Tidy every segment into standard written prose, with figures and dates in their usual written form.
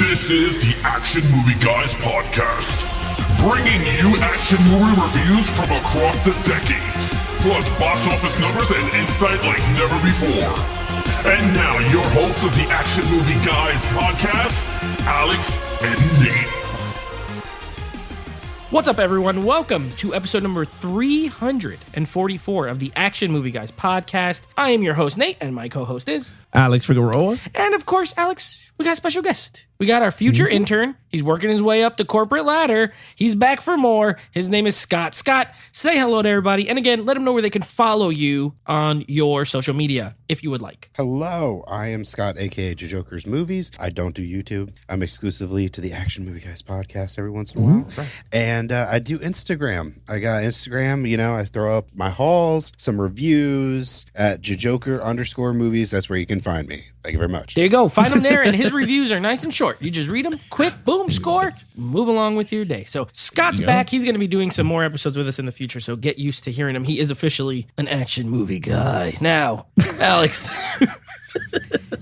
This is the Action Movie Guys podcast, bringing you action movie reviews from across the decades, plus box office numbers and insight like never before. And now, your hosts of the Action Movie Guys podcast, Alex and Nate. What's up, everyone? Welcome to episode number 344 of the Action Movie Guys podcast. I am your host, Nate, and my co-host is Alex Figueroa. And of course, Alex, we got a special guest. We got our future intern. He's working his way up the corporate ladder. He's back for more. His name is Scott. Scott, say hello to everybody. And again, let them know where they can follow you on your social media, if you would like. Hello, I am Scott, a.k.a. JoJokersMovies. I don't do YouTube. I'm exclusively to the Action Movie Guys podcast every once in a while. That's right. And I do Instagram. I got Instagram, I throw up my hauls, some reviews at JoJoker_movies. That's where you can find me. Thank you very much. There you go. Find him there, and his reviews are nice and short. You just read them, quick, boom, score, move along with your day. So Scott's back. He's going to be doing some more episodes with us in the future, so get used to hearing him. He is officially an action movie guy. Now, Alex,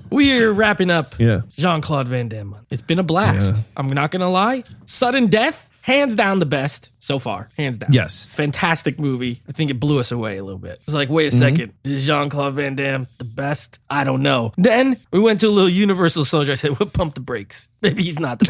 we're wrapping up Jean-Claude Van Damme month. It's been a blast. Yeah. I'm not going to lie. Sudden Death, hands down the best so far. Hands down. Yes. Fantastic movie. I think it blew us away a little bit. It was like, wait a second. Is Jean-Claude Van Damme the best? I don't know. Then we went to a little Universal Soldier. I said, we'll pump the brakes. Maybe he's not the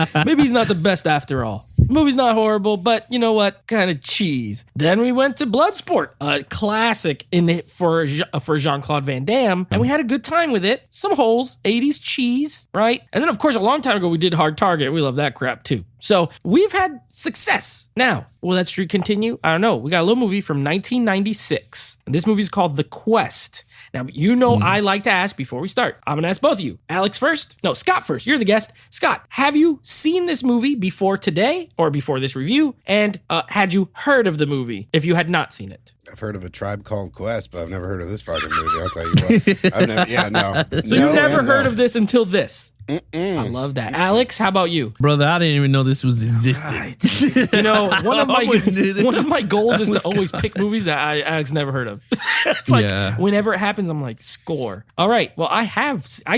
best. Maybe he's not the best after all. The movie's not horrible, but you know what? Kind of cheese. Then we went to Bloodsport, a classic in it for Jean-Claude Van Damme, and we had a good time with it. Some holes, 80s cheese, right? And then, of course, a long time ago, we did Hard Target. We love that crap, too. So we've had success. Now, will that streak continue? I don't know. We got a little movie from 1996, and this movie is called The Quest. Now, I like to ask before we start. I'm going to ask both of you. Alex first. No, Scott first. You're the guest. Scott, have you seen this movie before today or before this review? And had you heard of the movie if you had not seen it? I've heard of A Tribe Called Quest, but I've never heard of this fucking movie. I'll tell you what. I've never, no. So you never heard of this until this? I love that. Alex, how about you? Brother, I didn't even know this was existed. One of my goals is to always pick movies that Alex never heard of. It's like whenever it happens, I'm like, score. All right. Well, I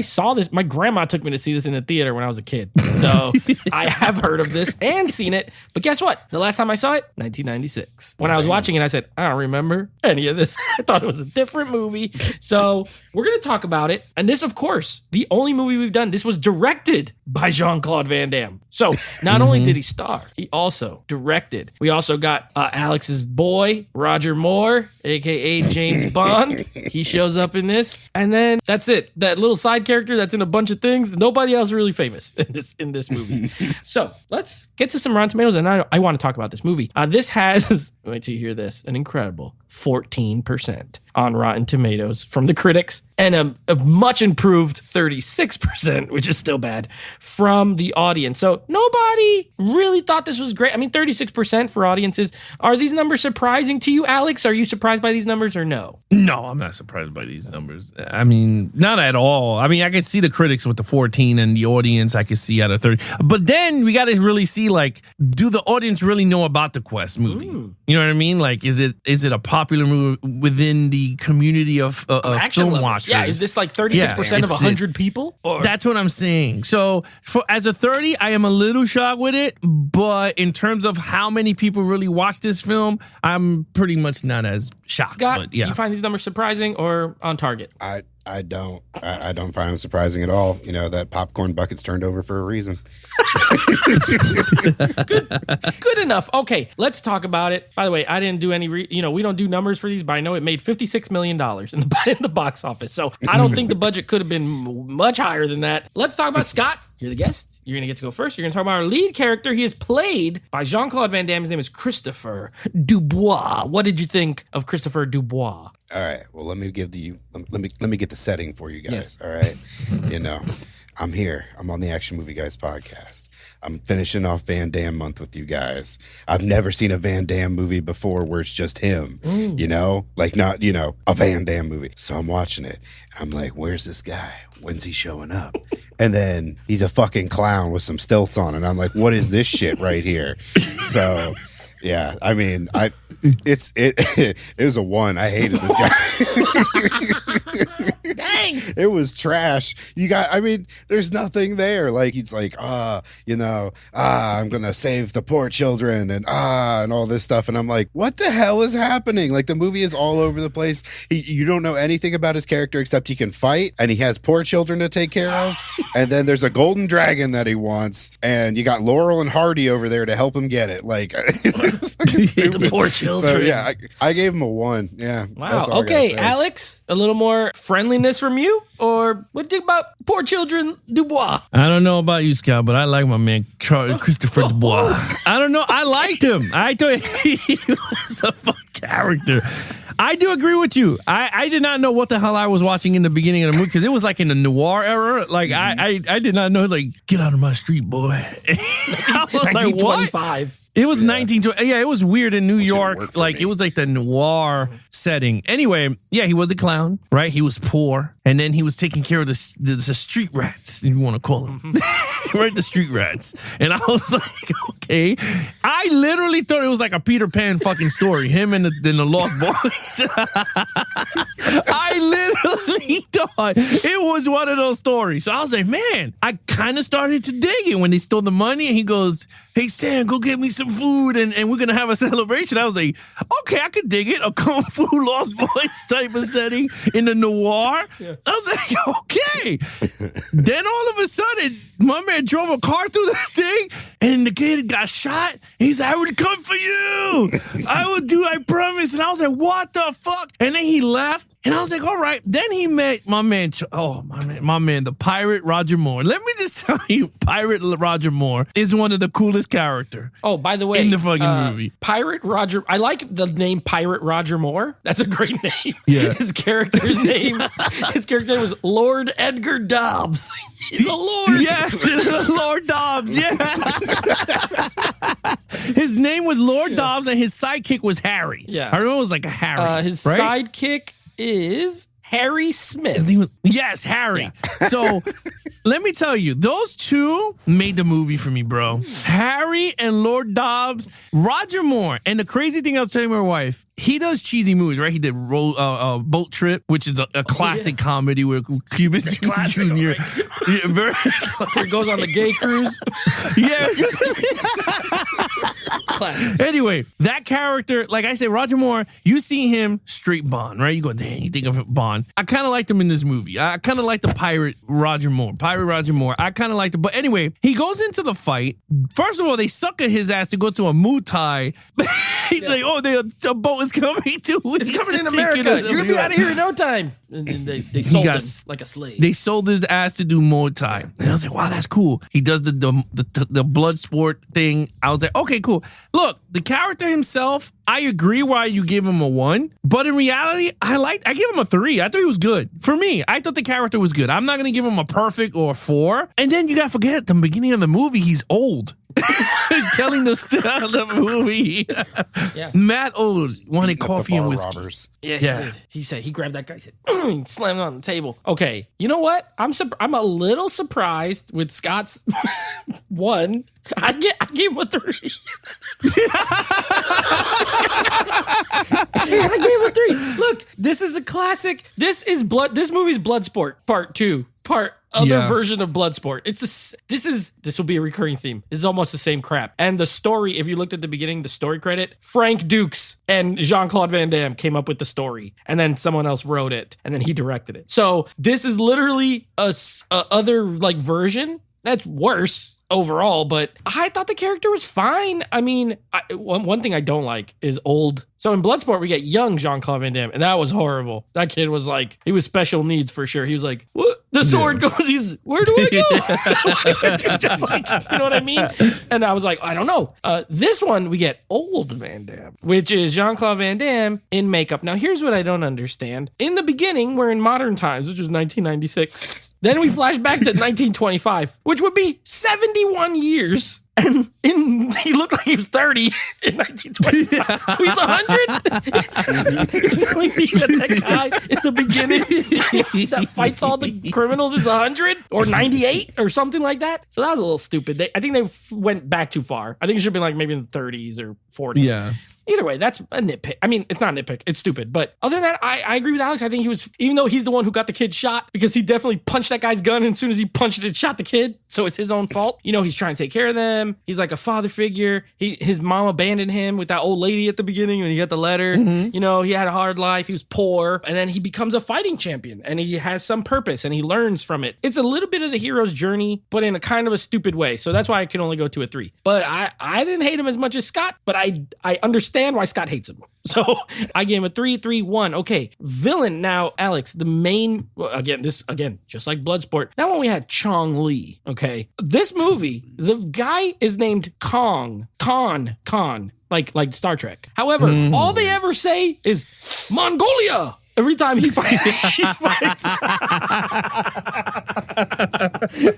saw this. My grandma took me to see this in the theater when I was a kid. So I have heard of this and seen it. But guess what? The last time I saw it, 1996. When I was watching it, I said, I don't remember any of this. I thought it was a different movie. So we're going to talk about it. And this, of course, the only movie we've done, this was directed by Jean-Claude Van Damme. So not only did he star, he also directed. We also got Alex's boy, Roger Moore, a.k.a. James Bond. He shows up in this. And then that's it. That little side character that's in a bunch of things. Nobody else really famous in this movie. So let's get to some Rotten Tomatoes. And I want to talk about this movie. This has, wait till you hear this, an incredible 14% on Rotten Tomatoes from the critics and a much improved 36%, which is still bad, from the audience. So nobody really thought this was great. I mean, 36% for audiences. Are these numbers surprising to you, Alex? Are you surprised by these numbers or no? No, I'm not surprised by these numbers. I mean, not at all. I mean, I could see the critics with the 14 and the audience I could see out of 30. But then we got to really see, like, do the audience really know about the Quest movie? You know what I mean? Like, is it a popular movie within the community of film watchers? Yeah, is this like 36% of 100 people? Or? That's what I'm saying. So as a 30, I am a little shocked with it, but in terms of how many people really watch this film, I'm pretty much not as shocked. Scott, but yeah. You find these numbers surprising or on target? I don't. I don't find them surprising at all. That popcorn bucket's turned over for a reason. Good enough. Okay, let's talk about it. By the way, I didn't do any, we don't do numbers for these, but I know it made $56 million in the box office. So I don't think the budget could have been much higher than that. Let's talk about Scott. You're the guest. You're going to get to go first. You're going to talk about our lead character. He is played by Jean-Claude Van Damme. His name is Christopher Dubois. What did you think of Christopher Dubois? All right. Well, let me get the setting for you guys. Yes. All right. I'm here. I'm on the Action Movie Guys podcast. I'm finishing off Van Damme month with you guys. I've never seen a Van Damme movie before where it's just him, like not, a Van Damme movie. So I'm watching it. I'm like, where's this guy? When's he showing up? And then he's a fucking clown with some stilts on. And I'm like, what is this shit right here? So yeah, I mean, it was a 1. I hated this guy. thing. It was trash. There's nothing there. Like, he's like, I'm gonna save the poor children and all this stuff. And I'm like, what the hell is happening? Like, the movie is all over the place. You don't know anything about his character except he can fight and he has poor children to take care of. And then there's a golden dragon that he wants. And you got Laurel and Hardy over there to help him get it. Like, it's fucking stupid. The poor children. So, yeah, I gave him a 1. Yeah. Wow. Okay, Alex, a little more friendliness from you? Or what do you think about poor children Dubois? I don't know about you, Scott, but I like my man Christopher Dubois. I don't know. I liked him. I thought he was a fun character. I do agree with you. I did not know what the hell I was watching in the beginning of the movie because it was like in the noir era. Like I did not know. Like, get out of my street, boy. I was like, what? It was 1920. Yeah, it was weird in New York. Like, it was like the noir setting. Anyway, yeah, he was a clown, right? He was poor. And then he was taking care of the street rats, if you want to call them. Right? The street rats. And I was like, okay. I literally thought it was like a Peter Pan fucking story. Him and the Lost Boys. I literally thought it was one of those stories. So I was like, man, I kind of started to dig it when they stole the money. And he goes, hey, Sam, go get me some food and we're going to have a celebration. I was like, okay, I could dig it. A Kung Fu Lost Boys type of setting in the noir. Yeah. I was like, okay. Then all of a sudden, my man drove a car through this thing and the kid got shot. He's like, I would come for you. I promise. And I was like, what the fuck? And then he left. And I was like, all right. Then he met my man, the pirate Roger Moore. Let me just tell you, Pirate Roger Moore is one of the coolest characters. Oh, by the way, in the fucking movie. Pirate Roger, I like the name Pirate Roger Moore. That's a great name. Yeah. His character's name was Lord Edgar Dobbs. He's a lord. Yes, Lord Dobbs. Yeah. His name was Lord Dobbs and his sidekick was Harry. Yeah. I remember it was like a Harry. His right? sidekick is Harry Smith. Yes, Harry. Yeah. So let me tell you, those two made the movie for me, bro. Harry and Lord Dobbs, Roger Moore. And the crazy thing I was telling my wife, he does cheesy movies, right? He did Boat Trip, which is a classic comedy with Cuban Jr. Right? Yeah, very Where he goes on the gay cruise. Yeah. Classic. Anyway, that character, like I said, Roger Moore, you see him straight Bond, right? You go, dang, you think of Bond. I kind of liked him in this movie. I kind of like the pirate Roger Moore. I kind of liked it. But anyway, he goes into the fight. First of all, they sucker his ass to go to a Muay Thai. He's like, oh, a boat is coming too. It's coming in America. You're going to be out of here in no time. And they sold him like a slave. They sold his ass to do Muay Thai. And I was like, wow, that's cool. He does the blood sport thing. I was like, okay, cool. Look, the character himself, I agree why you give him a 1. But in reality, I give him a 3. I thought he was good. For me, I thought the character was good. I'm not going to give him a perfect or a 4. And then you got to forget, at the beginning of the movie, he's old. Telling the movie. Yeah. Matt Old wanted coffee and whiskey. Robbers. Yeah, he did. He said, he grabbed that guy, he said, he slammed it on the table. Okay, you know what? I'm a little surprised with Scott's 1. I gave him a 3. I gave him a 3. Look, this is a classic. This movie's Bloodsport Part 2. Version of Bloodsport. This will be a recurring theme. This is almost the same crap. And the story, if you looked at the beginning, the story credit, Frank Dukes and Jean-Claude Van Damme came up with the story, and then someone else wrote it, and then he directed it. So this is literally a other like version that's worse overall, but I thought the character was fine. I mean, one thing I don't like is old. So in Bloodsport, we get young Jean-Claude Van Damme, and that was horrible. That kid was like, he was special needs for sure. He was like, what? The sword goes, where do I go? Just like, you know what I mean? And I was like, I don't know. This one, we get old Van Damme, which is Jean-Claude Van Damme in makeup. Now, here's what I don't understand. In the beginning, we're in modern times, which was 1996. Then we flash back to 1925, which would be 71 years. And he looked like he was 30 in 1925. So he's 100? You're telling me that guy in the beginning that fights all the criminals is 100 or 98 or something like that? So that was a little stupid. I think they went back too far. I think it should have been like maybe in the 30s or 40s. Yeah. Either way, that's a nitpick. I mean, it's not a nitpick. It's stupid. But other than that, I agree with Alex. I think he was, even though he's the one who got the kid shot, because he definitely punched that guy's gun, and as soon as he punched it shot the kid. So it's his own fault. He's trying to take care of them. He's like a father figure. His mom abandoned him with that old lady at the beginning when he got the letter. He had a hard life. He was poor. And then he becomes a fighting champion, and he has some purpose, and he learns from it. It's a little bit of the hero's journey, but in a kind of a stupid way. So that's why I can only go to a 3. But I didn't hate him as much as Scott, but I understand why Scott hates him. So I gave him a 3, 3, 1. Okay. Villain now, Alex, the main, just like Bloodsport. That one we had Chong Li. Okay. This movie, the guy is named Khan, like Star Trek. However, all they ever say is Mongolia. Every time he fights,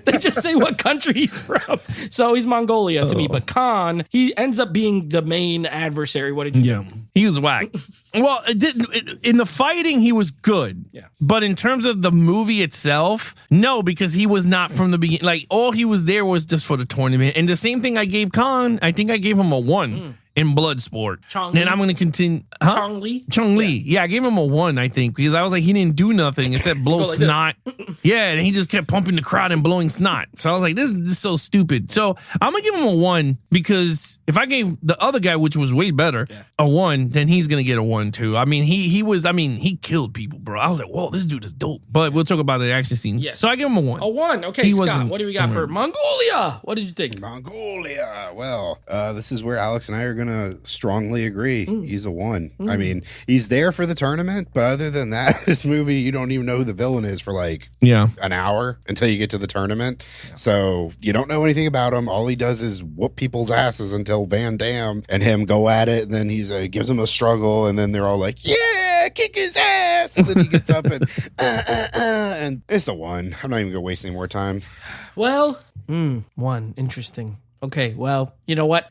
they just say what country he's from. So he's Mongolia to me. But Khan, he ends up being the main adversary. What did you think? He was whack. Well, in the fighting, he was good. Yeah. But in terms of the movie itself, no, because he was not from the beginning. Like, all he was there was just for the tournament. And the same thing I gave Khan, I think I gave him a 1. In Bloodsport. And I'm going to continue. Chong Li? Chong Li. Yeah, I gave him a 1, I think, because I was like, he didn't do nothing except blow like snot. Yeah, and he just kept pumping the crowd and blowing snot. So I was like, this is so stupid. So I'm going to give him a 1, because if I gave the other guy, which was way better, a 1, then he's going to get a 1 too. I mean, he killed people, bro. I was like, whoa, this dude is dope. But we'll talk about the action scenes. Yes. So I give him a 1. A 1. Okay, Scott, what do we got for Mongolia? What did you think? Mongolia. Well, this is where Alex and I are going to strongly agree. He's a 1. I mean, he's there for the tournament, but other than that, this movie, you don't even know who the villain is for like an hour until you get to the tournament. So you don't know anything about him. All he does is whoop people's asses until Van Damme and him go at it. And then he gives him a struggle, and then they're all like, yeah, kick his ass. And then he gets up and it's a 1. I'm not even going to waste any more time. Well, 1. Interesting. Okay, well, you know what?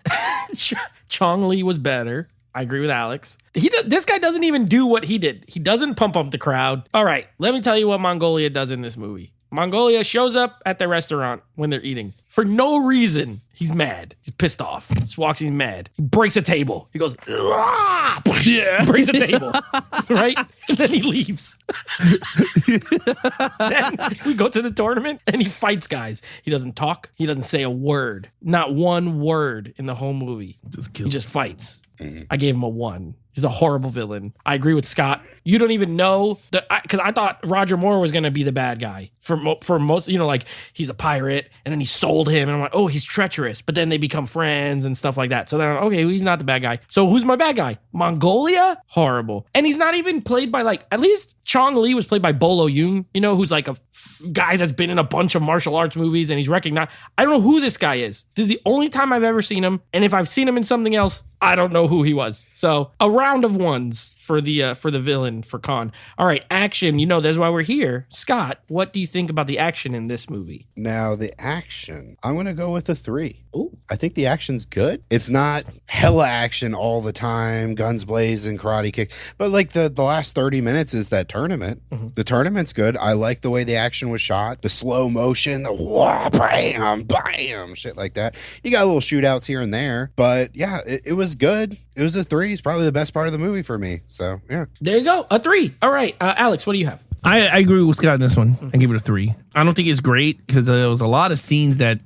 Chong Li was better. I agree with Alex. This guy doesn't even do what he did. He doesn't pump up the crowd. All right, let me tell you what Mongolia does in this movie. Mongolia shows up at the restaurant when they're eating. For no reason, he's mad. He's pissed off. Just walks, he's mad. He breaks a table. He goes, ah! Breaks a table. Right? And then he leaves. Then we go to the tournament and he fights guys. He doesn't talk. He doesn't say a word. Not one word in the whole movie. He just fights. I gave him a 1. He's a horrible villain. I agree with Scott. You don't even know because I thought Roger Moore was going to be the bad guy for most, like he's a pirate and then he sold him and I'm like, oh, he's treacherous. But then they become friends and stuff like that. So then, okay, he's not the bad guy. So who's my bad guy? Mongolia? Horrible. And he's not even played by at least Chong Li was played by Bolo Yoon, who's like a guy that's been in a bunch of martial arts movies and he's recognized. I don't know who this guy is. This is the only time I've ever seen him. And if I've seen him in something else, I don't know who he was. So a round of 1s for the villain for Khan. All right, action. That's why we're here. Scott, what do you think about the action in this movie? Now, the action, I'm going to go with a 3. Ooh. I think the action's good. It's not hella action all the time, guns blazing, karate kick. But like the last 30 minutes is that tournament. The tournament's good. I like the way the action was shot. The slow motion, the wah, bam, bam, shit like that. You got little shootouts here and there. But yeah, it was good. It was a 3. It's probably the best part of the movie for me. So yeah. There you go. A 3. All right. Alex, what do you have? I agree with Scott in this one. I give it a 3. I don't think it's great because there was a lot of scenes that,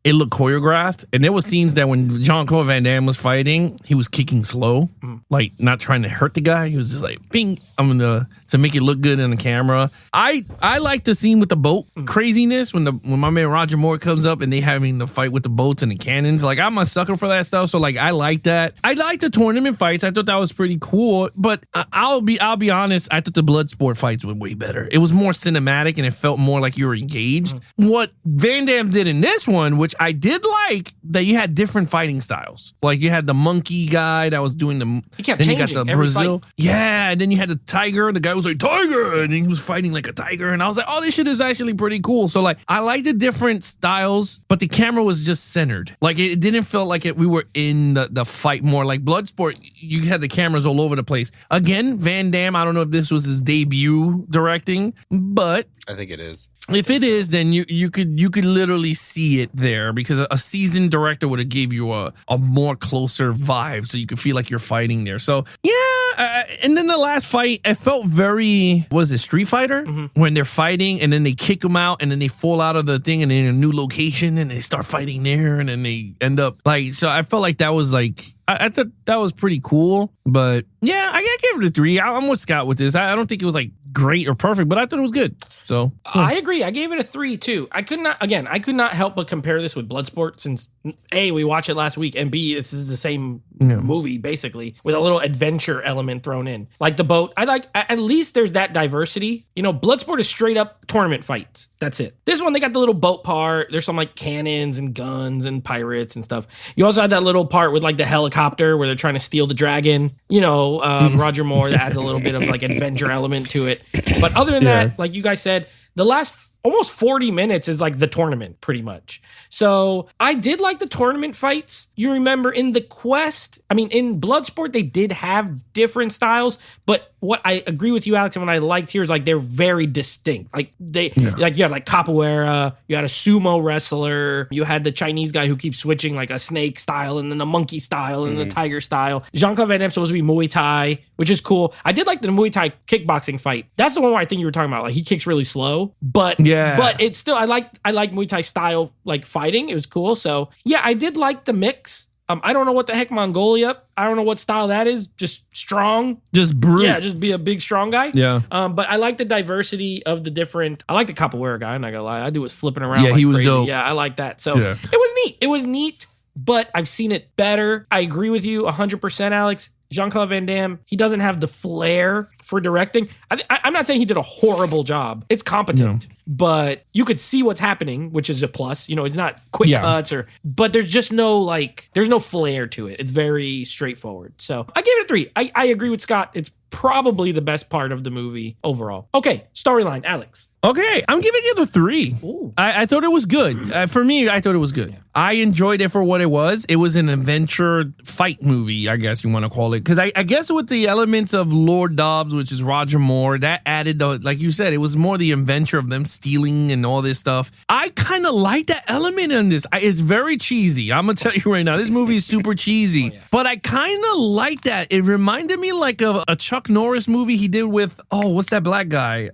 it looked choreographed. And there was scenes that when Jean-Claude Van Damme was fighting, he was kicking slow, like not trying to hurt the guy. He was just like, bing, I'm going to make it look good on the camera. I like the scene with the boat craziness when my man Roger Moore comes up and they having the fight with the boats and the cannons. Like, I'm a sucker for that stuff. So like, I like that. I like the tournament fights. I thought that was pretty cool. But I'll be honest. I thought the Bloodsport fights were way better. It was more cinematic and it felt more like you were engaged. What Van Damme did in this one, which I did like, that you had different fighting styles. Like you had the monkey guy that was doing the. He kept then changing you got the every Brazil. fight. Yeah, and then you had the tiger. The guy was like tiger, and he was fighting like a tiger. And I was like, oh, this shit is actually pretty cool. So like, I like the different styles, but the camera was just centered. Like it didn't feel like we were in the fight more. Like Bloodsport, you had the cameras all over the place. Again, Van Damme. I don't know if this was his debut directing, but I think it is. If it is, then you could literally see it there because a seasoned director would have gave you a more closer vibe, so you could feel like you're fighting there. So yeah, and then the last fight, it felt very Street Fighter when they're fighting and then they kick them out and then they fall out of the thing and they're in a new location and they start fighting there and then they end up like. So I felt like that was like. I thought that was pretty cool, but yeah, I gave it a 3. I'm with Scott with this. I don't think it was like great or perfect, but I thought it was good. So I agree. I gave it a 3 too. I could not help but compare this with Bloodsport since A, we watched it last week, and B, this is the same movie basically with a little adventure element thrown in, like the boat. I like at least there's that diversity. You know, Bloodsport is straight up tournament fights. That's it. This one they got the little boat part. There's some like cannons and guns and pirates and stuff. You also had that little part with like the helicopter where they're trying to steal the dragon. You know, Roger Moore, that adds a little bit of like adventure element to it. But other than that, like you guys said, the last almost 40 minutes is like the tournament pretty much. So I did like the tournament fights. You remember in the Quest, I mean, in Bloodsport, they did have different styles, but what I agree with you, Alex, and what I liked here is like they're very distinct. Like like you had like capoeira, you had a sumo wrestler, you had the Chinese guy who keeps switching like a snake style and then a monkey style and then a tiger style. Jean-Claude Van Damme's supposed to be Muay Thai, which is cool. I did like the Muay Thai kickboxing fight. That's the one where I think you were talking about. Like he kicks really slow, but it's still I like Muay Thai style like fighting. It was cool. So yeah, I did like the mix. I don't know what the heck Mongolia. I don't know what style that is. Just strong. Just brute. Yeah, just be a big, strong guy. Yeah. But I like the diversity of the different. I like the capoeira guy. I'm not gonna lie. That dude was flipping around. Yeah, like he was crazy. dope. Yeah, I like that. So it was neat. It was neat. But I've seen it better. I agree with you 100%, Alex. Jean-Claude Van Damme, he doesn't have the flair for directing. I'm not saying he did a horrible job. It's competent, but you could see what's happening, which is a plus. You know, it's not quick cuts but there's just there's no flair to it. It's very straightforward. So I gave it a 3. I agree with Scott. It's probably the best part of the movie overall. Okay, storyline, Alex. Okay, I'm giving it a 3. I thought it was good. For me, I thought it was good. Yeah. I enjoyed it for what it was. It was an adventure fight movie, I guess you want to call it. Because I guess with the elements of Lord Dobbs, which is Roger Moore, that added, like you said, it was more the adventure of them stealing and all this stuff. I kind of like that element in this. It's very cheesy. I'm going to tell you right now, this movie is super cheesy. But I kind of like that. It reminded me like of a Chuck Norris movie he did with, what's that black guy?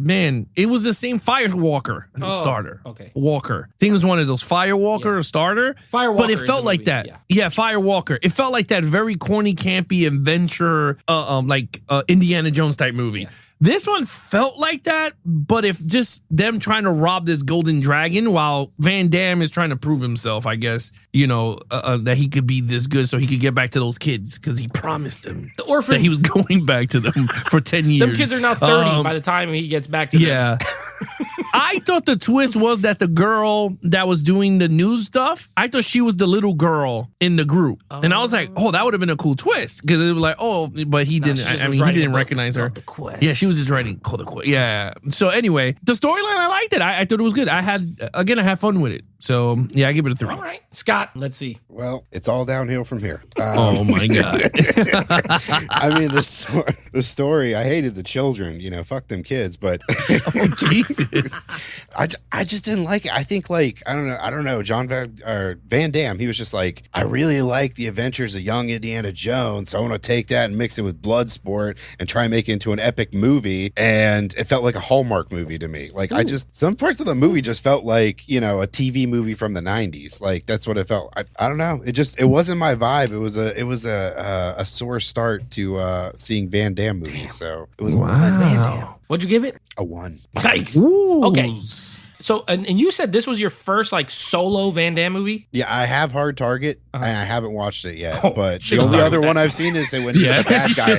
Man, it was the same Firewalker starter. Okay. Walker. I think it was one of those Firewalker starter. Firewalker. But it felt like that. Yeah, Firewalker. It felt like that very corny, campy adventure, Indiana Jones type movie. Yeah. This one felt like that, but if just them trying to rob this golden dragon while Van Damme is trying to prove himself, I guess, that he could be this good so he could get back to those kids because he promised them the orphans that he was going back to them for 10 years. Them kids are now 30 by the time he gets back to them. Yeah. I thought the twist was that the girl that was doing the news stuff, I thought she was the little girl in the group. And I was like, that would have been a cool twist. Because it was like, but he didn't. I mean, he didn't recognize her. The Quest. Yeah, she was just writing the Quest. Yeah. So anyway, the storyline, I liked it. I thought it was good. I had fun with it. So yeah, I give it a 3. All right. Scott, let's see. Well, it's all downhill from here. Oh my God. I mean, the story, I hated the children, fuck them kids, but Jesus. I just didn't like it. I think I don't know, Van Damme, he was just like, I really like the adventures of young Indiana Jones, so I want to take that and mix it with Bloodsport and try and make it into an epic movie, and it felt like a Hallmark movie to me. Like, some parts of the movie just felt like, a TV movie from the 90s. Like, that's what it felt. I don't know. It wasn't my vibe. It was a sore start to seeing Van Damme movies. So it was Van Damme. What'd you give it? A 1. Nice. Ooh. Okay. So, and you said this was your first solo Van Damme movie? Yeah, I have Hard Target, and I haven't watched it yet. But the only other one I've seen is when he's the bad guy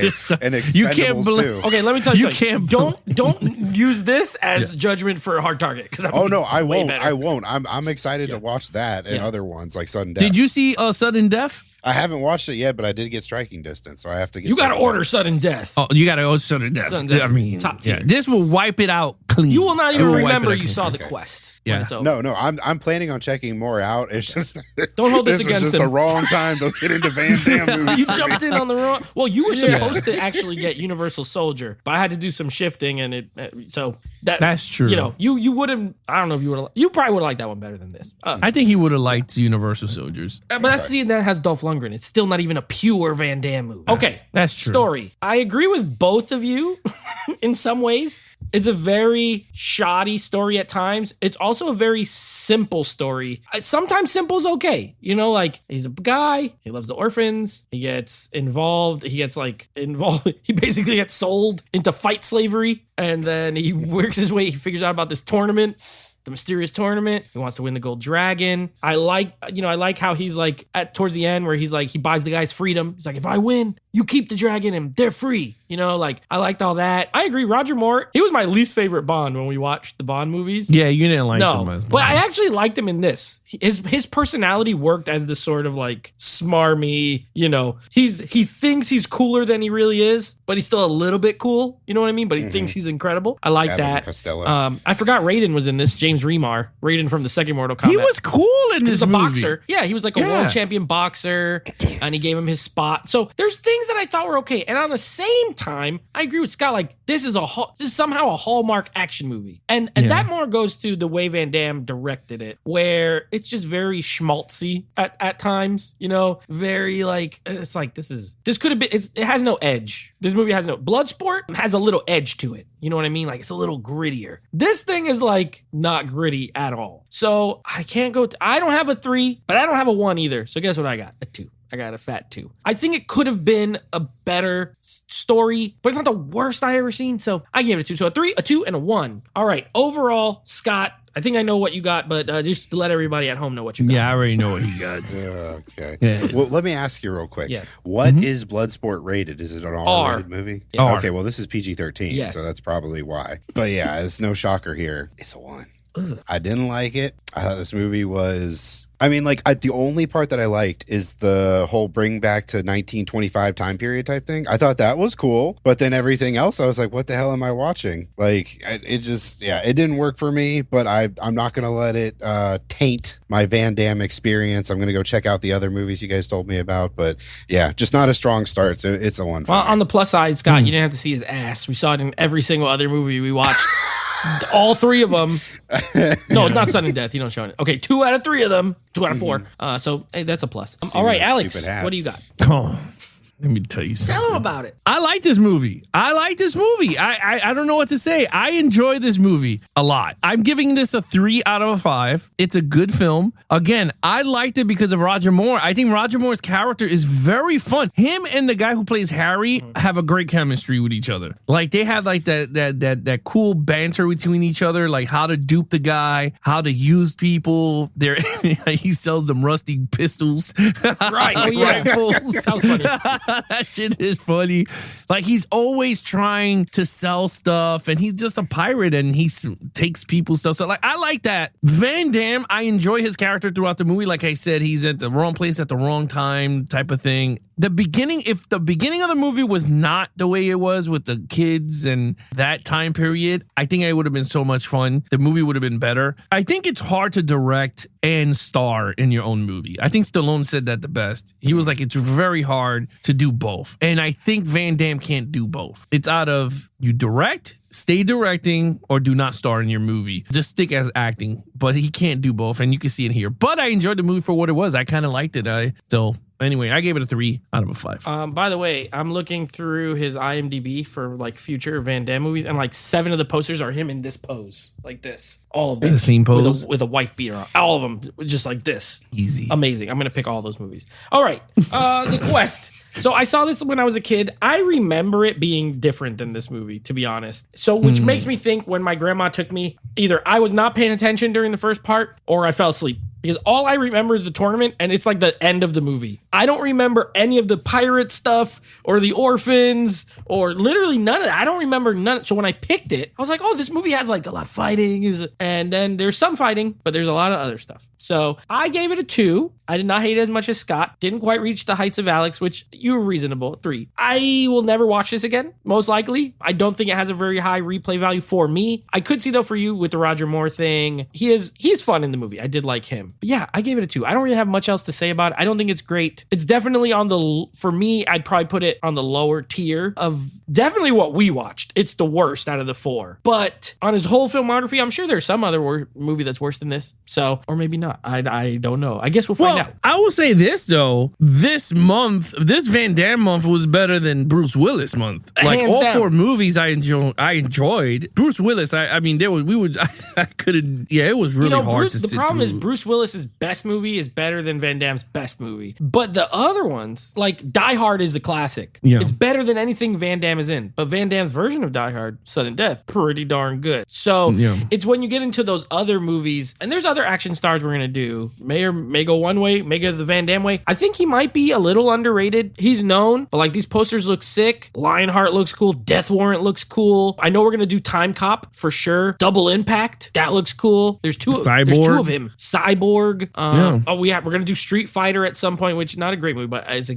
in Expendables 2. Okay, let me tell you something. Don't use this as judgment for Hard Target. No, I won't. I won't. I'm excited to watch that and other ones like Sudden Death. Did you see Sudden Death? I haven't watched it yet, but I did get Striking Distance, so I have to get. You got to order Sudden Death. Oh, you got to order Sudden Death. I mean, top tier. Yeah, this will wipe it out clean. You will not even remember you saw the Quest. Yeah. No. I'm planning on checking more out. It's just don't hold this against him. This was just the wrong time to get into Van Damme movies. You jumped in on the wrong. Well, you were supposed to actually get Universal Soldier, but I had to do some shifting, and so That's true. You know, you wouldn't. I don't know if you would. You probably would have liked that one better than this. I think he would have liked Universal Soldiers. But that's seeing that has Dolph Lundgren. It's still not even a pure Van Damme movie. Okay, that's true. Story. I agree with both of you in some ways. It's a very shoddy story at times. It's also a very simple story. Sometimes simple's okay. You know, like he's a guy, he loves the orphans, he gets involved. He basically gets sold into fight slavery, and then he works his way, he figures out about this tournament. The mysterious tournament. He wants to win the gold dragon. I like how he's like towards the end where he's like, he buys the guy's freedom. He's like, if I win, you keep the dragon and they're free. You know, like I liked all that. I agree. Roger Moore, he was my least favorite Bond when we watched the Bond movies. Yeah, you didn't like him as Bond. But I actually liked him in this. His personality worked as this sort of like smarmy, you know, he thinks he's cooler than he really is, but he's still a little bit cool. You know what I mean? But he thinks he's incredible. I like that. Costello. I forgot Raiden was in this. James Remar, Raiden from the second Mortal Kombat. He was cool in this movie. He was a boxer. Yeah, he was like a world champion boxer, and he gave him his spot. So there's things that I thought were okay. And on the same time, I agree with Scott. Like this is somehow a Hallmark action movie, and that more goes to the way Van Damme directed it, where it's just very schmaltzy at times. You know, very like it's like this could have been. It has no edge. This movie has no Bloodsport has a little edge to it. You know what I mean? Like it's a little grittier. This thing is like not gritty at all. So I can't go. I don't have a 3, but I don't have a 1 either. So guess what I got? A 2. I got a fat 2. I think it could have been a better story, but it's not the worst I ever seen. So I gave it a 2. So a 3, a 2, and a 1. All right. Overall, Scott, I think I know what you got, but just to let everybody at home know what you got. Yeah, I already know what he got. Okay. Yeah. Well, let me ask you real quick. Yes. What is Bloodsport rated? Is it an R-rated movie? Yeah. R. Okay, well, this is PG-13, Yes. so that's probably why. But yeah, it's no shocker here. It's a 1. Ugh. I didn't like it. I thought this movie was... I mean, like, the only part that I liked is the whole bring back to 1925 time period type thing. I thought that was cool, but then everything else, I was like, what the hell am I watching? Like, it just, it didn't work for me, but I'm not going to let it taint my Van Damme experience. I'm going to go check out the other movies you guys told me about, but yeah, just not a strong start, so it's a 1 for Well, me. on the plus side, Scott, you didn't have to see his ass. We saw it in every single other movie we watched. All 3 of them. No, not Sudden Death. You don't show it. Okay, 2 out of 3 of them. 2 out of 4. So hey, that's a plus. All right, that Alex, stupid hat. what do you got? Oh, let me tell you something. Tell him about it. I like this movie. I don't know what to say. I enjoy this movie a lot. I'm giving this a 3 out of 5. It's a good film. Again, I liked it because of Roger Moore. I think Roger Moore's character is very fun. Him and the guy who plays Harry have a great chemistry with each other. Like they have like that cool banter between each other, like how to dupe the guy, how to use people. He sells them rusty pistols. Right. Oh, yeah. Rifles. Sounds funny. That shit is funny. Like he's always trying to sell stuff, and he's just a pirate, and he takes people's stuff. So like, I like that. Van Damme, I enjoy his character throughout the movie. Like I said, he's at the wrong place at the wrong time, type of thing. If the beginning of the movie was not the way it was with the kids and that time period, I think it would have been so much fun. The movie would have been better. I think it's hard to direct and star in your own movie. I think Stallone said that the best. He was like, it's very hard to do both. And I think Van Damme can't do both. It's out of you direct, stay directing, or do not star in your movie. Just stick as acting. But he can't do both, and you can see it here. But I enjoyed the movie for what it was. I kind of liked it. Anyway, I gave it a 3 out of a 5. By the way, I'm looking through his IMDb for like future Van Damme movies, and like 7 of the posters are him in this pose, like this. All of them. The same pose? With a wife beater on. All of them, just like this. Easy. Amazing. I'm going to pick all those movies. All right. The Quest. So I saw this when I was a kid. I remember it being different than this movie, to be honest. So which makes me think when my grandma took me, either I was not paying attention during the first part or I fell asleep. Because all I remember is the tournament, and it's like the end of the movie. I don't remember any of the pirate stuff or the orphans or literally none of that. I don't remember none. So when I picked it, I was like, oh, this movie has like a lot of fighting. And then there's some fighting, but there's a lot of other stuff. So I gave it a 2. I did not hate it as much as Scott. Didn't quite reach the heights of Alex, which you were reasonable. 3. I will never watch this again, most likely. I don't think it has a very high replay value for me. I could see, though, for you with the Roger Moore thing. He is fun in the movie. I did like him. But yeah, I gave it a 2. I don't really have much else to say about it. I don't think it's great. great. It's definitely for me, I'd probably put it on the lower tier of definitely what we watched. It's the worst out of the 4. But on his whole filmography, I'm sure there's some other movie that's worse than this. So, or maybe not. I don't know. I guess we'll find out. I will say this, though. This Van Damme month was better than Bruce Willis month. Like, Hands all down. 4 movies I enjoyed. Bruce Willis, I mean, I couldn't, it was really hard to sit The problem is through. Bruce Willis's best movie is better than Van Damme's best movie. But the other ones, like Die Hard is the classic. Yeah. It's better than anything Van Damme is in. But Van Damme's version of Die Hard, Sudden Death, pretty darn good. So it's when you get into those other movies, and there's other action stars we're going to do. May go one way, may go the Van Damme way. I think he might be a little underrated. He's known, but like these posters look sick. Lionheart looks cool. Death Warrant looks cool. I know we're going to do Time Cop for sure. Double Impact, that looks cool. There's two of him. Cyborg. We're going to do Street Fighter at some point, which not a great movie, but that's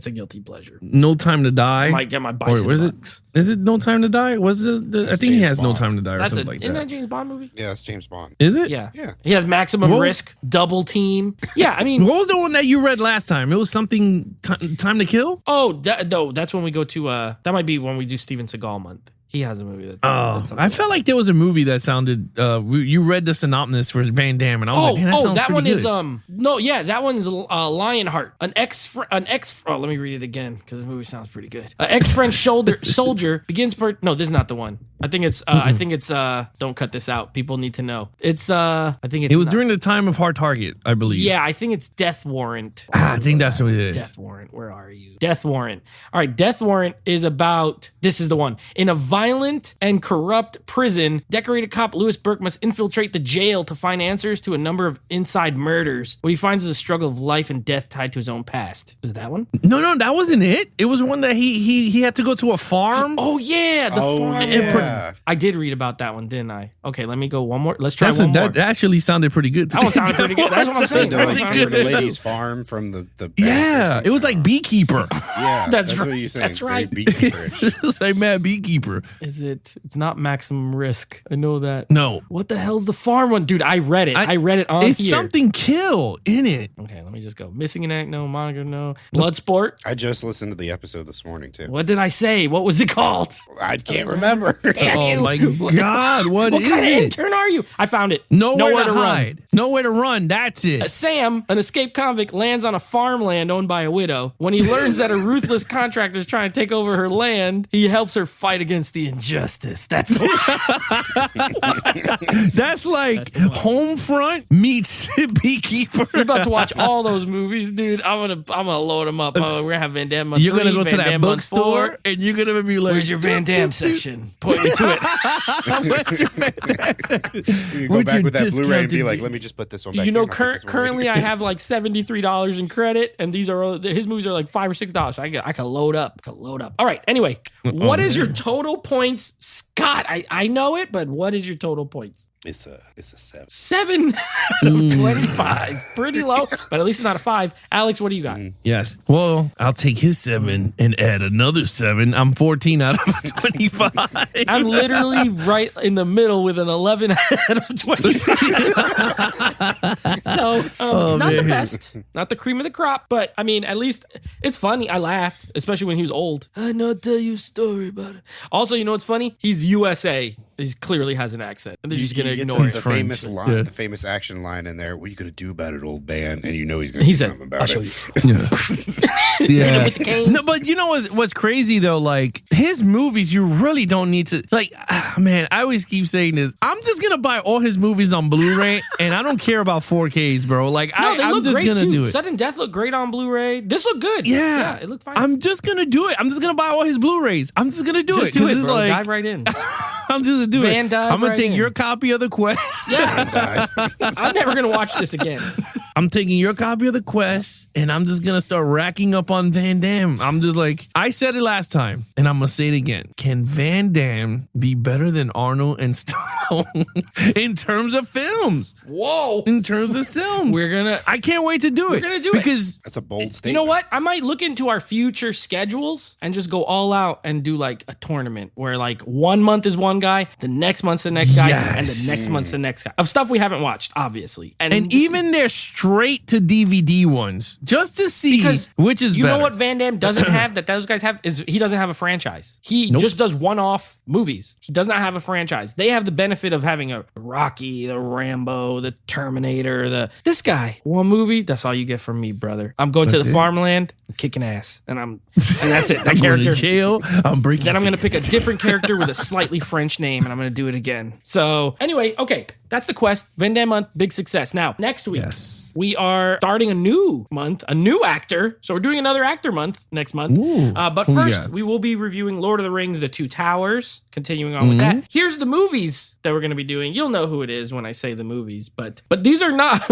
a guilty pleasure. No Time to Die. I might get my bison bucks. Is it No Time to Die? I think he has No Time to Die or something like that. Isn't that a James Bond movie? Yeah, that's James Bond. Is it? Yeah. He has Maximum Risk, Double Team. Yeah, I mean. What was the one that you read last time? It was something Time to Kill? Oh, that's when we go to, that might be when we do Steven Seagal month. He has a movie that's I felt like there was a movie that sounded. You read the synopsis for Van Damme, and I was like, man, that sounds that one good. is that one is Lionheart. An ex. Oh, let me read it again because the movie sounds pretty good. An ex-French soldier begins. No, this is not the one. I think it's. Don't cut this out. People need to know. It's. I think it's. It was during the time of Hard Target, I believe. Yeah, I think it's Death Warrant. I think that's what it is. Death Warrant. Where are you? Death Warrant. All right, Death Warrant is about. This is the one. In a violent and corrupt prison, decorated cop Louis Burke must infiltrate the jail to find answers to a number of inside murders. What he finds is a struggle of life and death tied to his own past. Was it that one? No, that wasn't it. It was one that he had to go to a farm. Oh yeah, the farm. Yeah. I did read about that one, didn't I? Okay, let me go one more. Let's try one more. That actually sounded pretty good. That one sounded pretty good. That's what I'm saying. The lady's farm from the yeah, it was like Beekeeper. Yeah, that's what you're saying. That's right. It was like Mad Beekeeper. Is it? It's not Maximum Risk. I know that. No. What the hell's the farm one, dude? I read it. I read it on it's here. Something kill in it. Okay, let me just go. Missing an Act, no. Monica, no. Bloodsport. I just listened to the episode this morning too. What did I say? What was it called? I can't remember. Damn Oh my God! What is kind of it? intern are you? I found it. Nowhere to hide. Nowhere to run. That's it. Sam, an escaped convict, lands on a farmland owned by a widow. When he learns that a ruthless contractor is trying to take over her land, he helps her fight against the injustice. That's That's like Homefront meets Beekeeper. You're about to watch all those movies, dude. I'm gonna load them up. We're gonna have Van Damme month You're 3, gonna go Van to that Damme month bookstore 4. and you're gonna be like, Where's your Van Damme section? Point me to it. Where's your Van Damme section? You go Where's back your with that Blu-ray and be discounted like, let me just put this one back. You know, here. currently I have like $73 in credit, and his movies are like $5 or $6. So I can load up. All right. Anyway, what is your total points, Scott? I know it, but what is your total points? It's a 7. 7 out of 25. Pretty low, but at least it's not a 5. Alex, what do you got? Yes. Well, I'll take his 7 and add another 7. I'm 14 out of 25. I'm literally right in the middle with an 11 out of 25. So, not the best, not the cream of the crop, but I mean, at least it's funny. I laughed, especially when he was old. I know, tell you a story about it. Also, you know what's funny? He's USA. He clearly has an accent, and they're just gonna ignore it. The famous line, the famous action line in there. What are you gonna do about it, old man? And you know he's gonna do something about I'll it. show you. Yeah. With the cane. No, but you know what's crazy though? Like his movies, you really don't need to. Like, man, I always keep saying this. I'm just gonna buy all his movies on Blu-ray, and I don't care about 4Ks, bro. Like, I'm just gonna do it. Sudden Death looked great on Blu-ray. This looked good. Yeah, it looked fine. I'm just gonna do it. I'm just gonna buy all his Blu-rays. I'm just gonna do Just it. do it, It's bro. like, Dive right in. I'm just gonna do Van it. dive I'm gonna right take in. your copy of the Quest. Yeah. I'm never gonna watch this again. I'm taking your copy of the Quest, and I'm just gonna start racking up on Van Damme. I'm just like, I said it last time, and I'm gonna say it again. Can Van Damme be better than Arnold and Stallone in terms of films? Whoa. In terms of films, I can't wait to do it. We're gonna do it. because That's a bold statement. You know what? I might look into our future schedules and just go all out and do like a tournament where like 1 month is one guy, the next month's the next guy, and the next month's the next guy. Of stuff we haven't watched, obviously. And even their straight to DVD ones just to see which is better. You know what Van Damme doesn't have that those guys have is he doesn't have a franchise. He just does one-off movies. He does not have a franchise. They have the benefit of having a Rocky, the Rambo, the Terminator, this guy. One movie, that's all you get from me, brother. I'm going to the farmland, I'm kicking ass, and that's it. That I'm character. going to jail. I'm breaking. Then I'm going to pick a different character with a slightly French name, and I'm going to do it again. So anyway, okay, that's the quest. Van Damme month, big success. Now, next week, we are starting a new month, a new actor. So we're doing another actor month next month. But first, we will be reviewing Lord of the Rings, The Two Towers, continuing on with that. Here's the movies that we're going to be doing. You'll know who it is when I say the movies, but these are not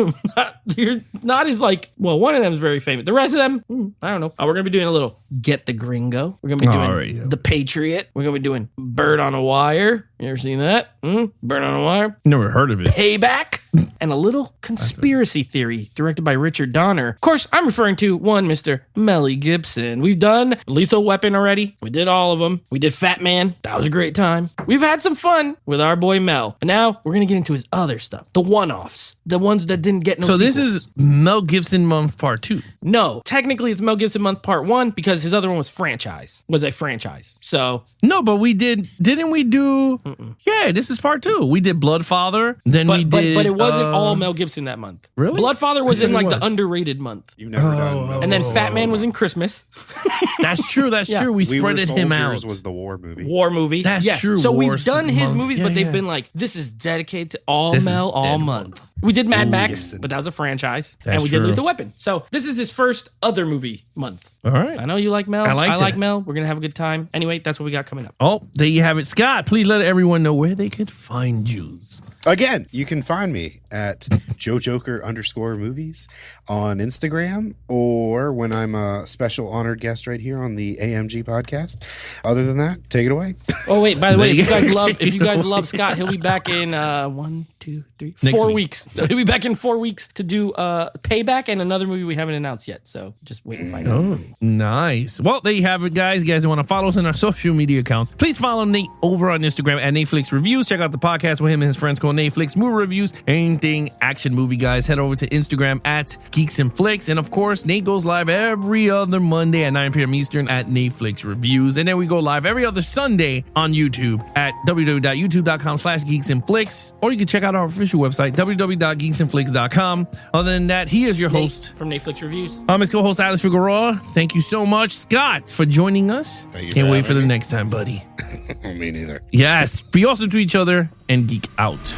as like, well, one of them is very famous. The rest of them, I don't know. We're going to be doing a little Get the Gringo. We're going to be doing The Patriot. We're going to be doing Bird on a Wire. You ever seen that? Bird on a Wire? Never heard of it. Payback. And a little conspiracy theory directed by Richard Donner. Of course, I'm referring to one Mr. Melly Gibson. We've done Lethal Weapon already. We did all of them. We did Fat Man. That was a great time. We've had some fun with our boy Mel. And now we're going to get into his other stuff. The one-offs. The ones that didn't get no sequels. This is Mel Gibson month part 2. No. Technically, it's Mel Gibson month part 1 because his other one was a franchise. So. No, but we didn't we do. Yeah, this is part 2. We did Bloodfather. Then we did. But it wasn't all Mel Gibson that month. Really? Bloodfather was in like the underrated month. You've never done. And then Fat Man was in Christmas. That's true. That's true. We spreaded him out. Was the war movie. War movie. That's true. So War we've done his month. movies, but they've been like, this is dedicated to all Mel all month. We did Mad Max, but that was a franchise. And we did Lethal Weapon. So this is his first other movie month. All right. I know you like Mel. I like Mel. We're going to have a good time. Anyway, that's what we got coming up. Oh, there you have it. Scott, please let everyone know where they could find you. Again, you can find me at JoJoker_movies on Instagram, or when I'm a special honored guest right here on the AMG podcast. Other than that, take it away. Oh, wait, by the way, if you guys love Scott, he'll be back in 4 weeks. He'll be back in 4 weeks to do Payback and another movie we haven't announced yet. So just wait and find out. Oh, nice. Well, there you have it, guys. You guys want to follow us on our social media accounts, please follow Nate over on Instagram at Netflix Reviews. Check out the podcast with him and his friends called Netflix Movie Reviews. Anything action movie, guys, head over to Instagram at Geeks and Flicks. And of course, Nate goes live every other Monday at 9 p.m. Eastern at Netflix Reviews. And then we go live every other Sunday on YouTube at www.youtube.com/Geeks and Flicks. Or you can check out our official website, www.geeksandflicks.com. Other than that, he is your host from Netflix Reviews. I'm his co-host, Alex Figueroa. Thank you so much, Scott, for joining us. Can't wait for the next time, buddy. Me neither. Yes. Be awesome to each other and geek out.